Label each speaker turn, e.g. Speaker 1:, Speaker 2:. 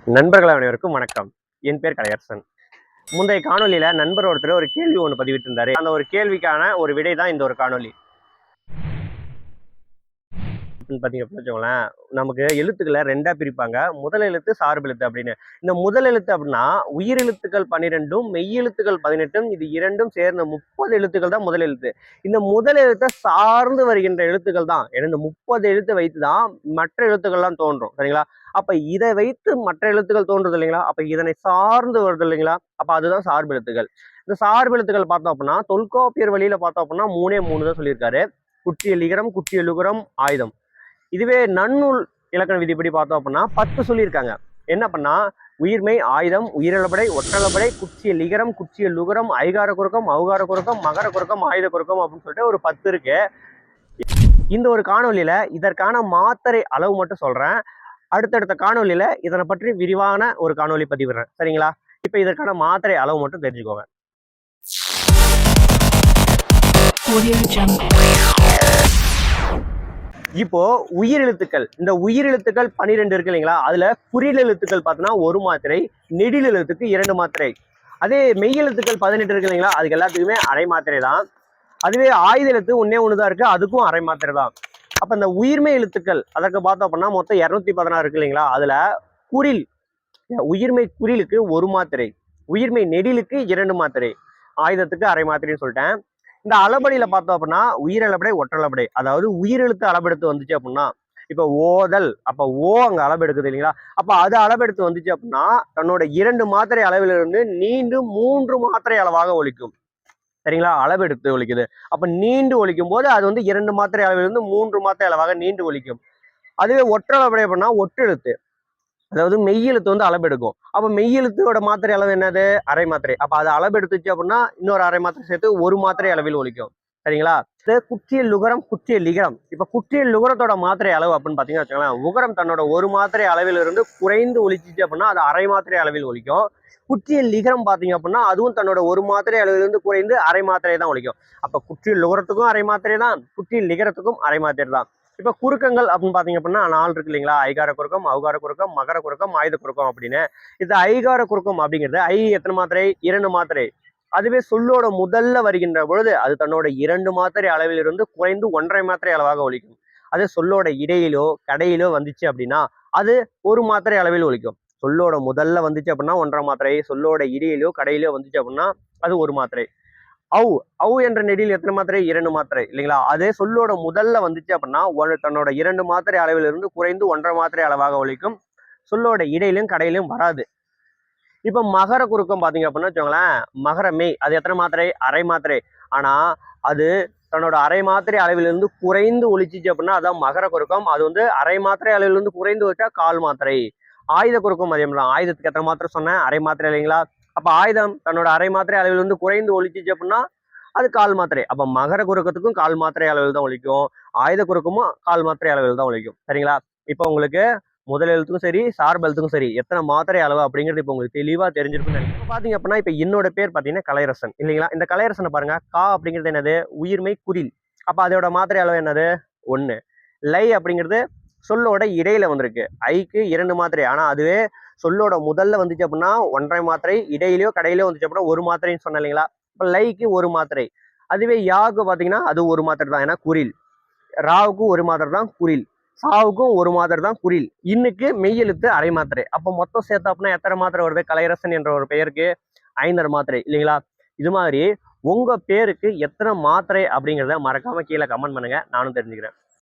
Speaker 1: நண்பர்கள் அனைவருக்கும் வணக்கம். என் பேர் கலையரசன். முந்தைய காணொலியில நண்பர் ஒருத்தர் ஒரு கேள்வி ஒன்று பதிவிட்டு இருந்தாரு. அந்த ஒரு கேள்விக்கான ஒரு விடை தான் இந்த ஒரு காணொலி. பார்த்தீங்க அப்படின்னு வச்சுக்கோங்களேன், நமக்கு எழுத்துக்களை 2ஆ பிரிப்பாங்க. முதல் எழுத்து, சார்பு எழுத்து அப்படின்னு. இந்த முதல் எழுத்து அப்படின்னா, உயிரெழுத்துக்கள் 12ம், மெய்யெழுத்துக்கள் 18ம் இது 2ம் சேர்ந்த 30 எழுத்துக்கள் தான் முதல் எழுத்து. இந்த முதல் எழுத்தை சார்ந்து வருகின்ற எழுத்துக்கள் தான். ஏன்னா இந்த 30 எழுத்தை வைத்து தான் மற்ற எழுத்துக்கள்லாம் தோன்றும். சரிங்களா? அப்ப இதை வைத்து மற்ற எழுத்துக்கள் தோன்றுது இல்லைங்களா? அப்ப இதனை சார்ந்து வருது இல்லைங்களா? அப்ப அதுதான் சார்பு எழுத்துக்கள். இந்த சார்பு எழுத்துக்கள் பார்த்தோம் அப்படின்னா, தொல்காப்பியர் வழியில பார்த்தோம் அப்படின்னா 3 தான் சொல்லியிருக்காரு. குற்றியல் இகரம், குற்றியல் உகரம், ஆயுதம். இதுவே நன்னூல் இலக்கண விதிப்படி பார்த்தோம் அப்படின்னா 10 சொல்லியிருக்காங்க. என்ன பண்ணா உயிர்மை, ஆயுதம், உயிரிழப்படை, ஒற்றளபடை, குற்றியல் இகரம், குற்றியல் லுகரம், ஐகார குறுக்கம், ஔகார குறுக்கம், மகர குறுக்கம், ஆயுத குறுக்கம் அப்படின்னு சொல்லிட்டு ஒரு 10 இருக்கு. இந்த ஒரு காணொலியில இதற்கான மாத்திரை அளவு மட்டும் சொல்றேன். அடுத்தடுத்த காணொலியில இதனை பற்றி விரிவான ஒரு காணொலி பதிவிடுறேன். சரிங்களா? இப்ப இதற்கான மாத்திரை அளவு மட்டும் தெரிஞ்சுக்கோங்க. இப்போ உயிரெழுத்துக்கள், இந்த உயிரெழுத்துக்கள் 12 இருக்கு இல்லைங்களா? அதுல குறில் எழுத்துக்கள் பார்த்தோன்னா 1 மாத்திரை, நெடில் எழுத்துக்கு 2 மாத்திரை. அதே மெய்யெழுத்துக்கள் 18 இருக்கு இல்லைங்களா? அதுக்கு எல்லாத்துக்குமே அரை மாத்திரை தான். அதுவே ஆயுத எழுத்து ஒண்ணு தான் இருக்கு, அதுக்கும் அரை மாத்திரை தான். அப்ப இந்த உயிர்மை எழுத்துக்கள் அதற்கு பார்த்தோம் அப்படின்னா மொத்தம் 216 இருக்கு இல்லைங்களா? அதுல குறில், உயிர்மை குறிலுக்கு 1 மாத்திரை, உயிர்மை நெடிலுக்கு 2 மாத்திரை, ஆயுதத்துக்கு அரை மாத்திரைன்னு சொல்லிட்டேன். இந்த அளபடியில பார்த்தோம் அப்படின்னா உயிரளபடை, ஒற்றளபடை, அதாவது உயிரெழுத்து அளபெடுத்து வந்துச்சு அப்படின்னா, இப்ப ஓதல், அப்ப ஓ அங்க அளபெடுக்குது இல்லைங்களா? அப்ப அது அளபெடுத்து வந்துச்சு அப்படின்னா தன்னோட 2 மாத்திரை அளவிலிருந்து நீண்டு 3 மாத்திரை அளவாக ஒலிக்கும். சரிங்களா? அளவெடுத்து ஒலிக்குது. அப்ப நீண்டு ஒலிக்கும் போது அது வந்து 2 மாத்திரை அளவிலிருந்து 3 மாத்திரை அளவாக நீண்டு ஒலிக்கும். அதுவே ஒற்றளபடை அப்படின்னா ஒற்றெழுத்து, அதாவது மெய்யெழுத்து வந்து அளபெடுக்கும். அப்ப மெய்யெழுத்தோட மாத்திரை அளவு என்னது? அரை மாத்திரை. அப்ப அது அளபெடுத்துச்சு அப்படின்னா இன்னொரு அரை மாத்திரை சேர்த்து 1 மாத்திரை அளவில் ஒலிக்கும். சரிங்களா? குற்றியல் லுகரம், குற்றியல் லிகரம். இப்ப குற்றியல் லுகரத்தோட மாத்திரை அளவு அப்படின்னு பாத்தீங்கன்னா வச்சுக்கோங்களேன், உகரம் தன்னோட 1 மாத்திரை அளவில் இருந்து குறைந்து ஒலிச்சிச்சு அப்படின்னா அது அரை மாத்திரை அளவில் ஒலிக்கும். குற்றியல் லிகரம் பாத்தீங்க அப்படின்னா அதுவும் தன்னோட 1 மாத்திரை அளவிலிருந்து குறைந்து அரை மாத்திரை தான் ஒலிக்கும். அப்ப குற்றியல் லுகரத்துக்கும் அரை மாத்திரை தான், குற்றியல் லிகரத்துக்கும் அரை மாத்திரை தான். இப்ப குறுக்கங்கள் அப்படின்னு பாத்தீங்க அப்படின்னா 4 இருக்கு இல்லைங்களா? ஐகார குறுக்கம், ஔகார குறுக்கம், மகர குறுக்கம், ஆயுத குறுக்கம் அப்படின்னு. இந்த ஐகார குறுக்கம் அப்படிங்கிறது எத்தனை மாத்திரை? 2 மாத்திரை. அதுவே சொல்லோட முதல்ல வருகின்ற பொழுது அது தன்னோட 2 மாத்திரை அளவில் இருந்து குறைந்து 1.5 மாத்திரை அளவாக ஒலிக்கும். அது சொல்லோட இடையிலோ கடையிலோ வந்துச்சு அப்படின்னா அது 1 மாத்திரை அளவில் ஒலிக்கும். சொல்லோட முதல்ல வந்துச்சு அப்படின்னா 1.5 மாத்திரை, சொல்லோட இடையிலோ கடையிலோ வந்துச்சு அப்படின்னா அது 1 மாத்திரை. அவு என்ற நெடியில் எத்தனை மாத்திரை? 2 மாத்திரை இல்லைங்களா? அதே சொல்லோட முதல்ல வந்துச்சு அப்படின்னா தன்னோட 2 மாத்திரை அளவில் இருந்து குறைந்து 1.5 மாத்திரை அளவாக ஒலிக்கும். சொல்லோட இடையிலும் கடையிலும் வராது. இப்ப மகர குறுக்கம் பாத்தீங்க அப்படின்னா வச்சுக்கோங்களேன், மகர மெய் அது எத்தனை மாத்திரை? அரை மாத்திரை. ஆனா அது தன்னோட அரை மாத்திரை அளவிலிருந்து குறைந்து ஒலிச்சிச்சு அப்படின்னா அதான் மகர குறுக்கம். அது வந்து அரை மாத்திரை அளவிலிருந்து குறைந்து வச்சா 1/4 மாத்திரை. ஆயுத குறுக்கம் அதே மாதிரி தான். ஆயுதத்துக்கு எத்தனை மாத்திரை சொன்னேன்? அரை மாத்திரை இல்லைங்களா? அப்ப ஆயுதம் தன்னோட அரை மாத்திரை அளவிலிருந்து குறைந்து ஒலிச்சிச்சு அப்படின்னா அது 1/4 மாத்திரை. அப்ப மகர குறுக்கத்துக்கும் 1/4 மாத்திரை அளவில் தான் ஒலிக்கும். ஆயுத குறுக்கமும் 1/4 மாத்திரை அளவில் தான் ஒலிக்கும். சரிங்களா? இப்ப உங்களுக்கு முதல் எழுத்துக்கும் சரி, சார்பு எழுத்துக்கும் சரி, எத்தனை மாத்திரை அளவு அப்படிங்கிறது இப்ப உங்களுக்கு தெளிவா தெரிஞ்சிருக்கும்னு நினைக்கிறேன். இப்ப பாத்தீங்க அப்படின்னா இப்ப என்னோட பேர் பாத்தீங்கன்னா கலையரசன் இல்லைங்களா? இந்த கலையரசனை பாருங்க, கா அப்படிங்கிறது என்னது? உயிர்மை குறில். அப்ப அதோட மாத்திரை அளவு என்னது? 1. லை அப்படிங்கிறது சொல்லோட இடையில வந்திருக்கு. ஐக்கு 2 மாத்திரை. ஆனா அதுவே சொல்லோட முதல்ல வந்துச்சு அப்படின்னா 1.5 மாத்திரை, இடையிலயோ கடையிலயோ வந்துச்சு அப்படின்னா 1 மாத்திரைன்னு சொன்னேன் இல்லைங்களா? இப்ப லைக்கு 1 மாத்திரை. அதுவே யாவுக்கு பாத்தீங்கன்னா அது 1 மாத்திரை தான், ஏன்னா குறில். ராவுக்கு 1 மாத்திரை தான் குறில். சாவுக்கும் 1 மாத்திரை தான் குறில். இன்னுக்கு மெய்யெழுத்து அரை மாத்திரை. அப்ப மொத்தம் சேர்த்தாப்புனா எத்தனை மாத்திரை வருது? கலையரசன் என்ற ஒரு பெயருக்கு 5.5 மாத்திரை இல்லைங்களா? இது மாதிரி உங்க பேருக்கு எத்தனை மாத்திரை அப்படிங்கிறத மறக்காம கீழே கமெண்ட் பண்ணுங்க, நானும் தெரிஞ்சுக்கிறேன்.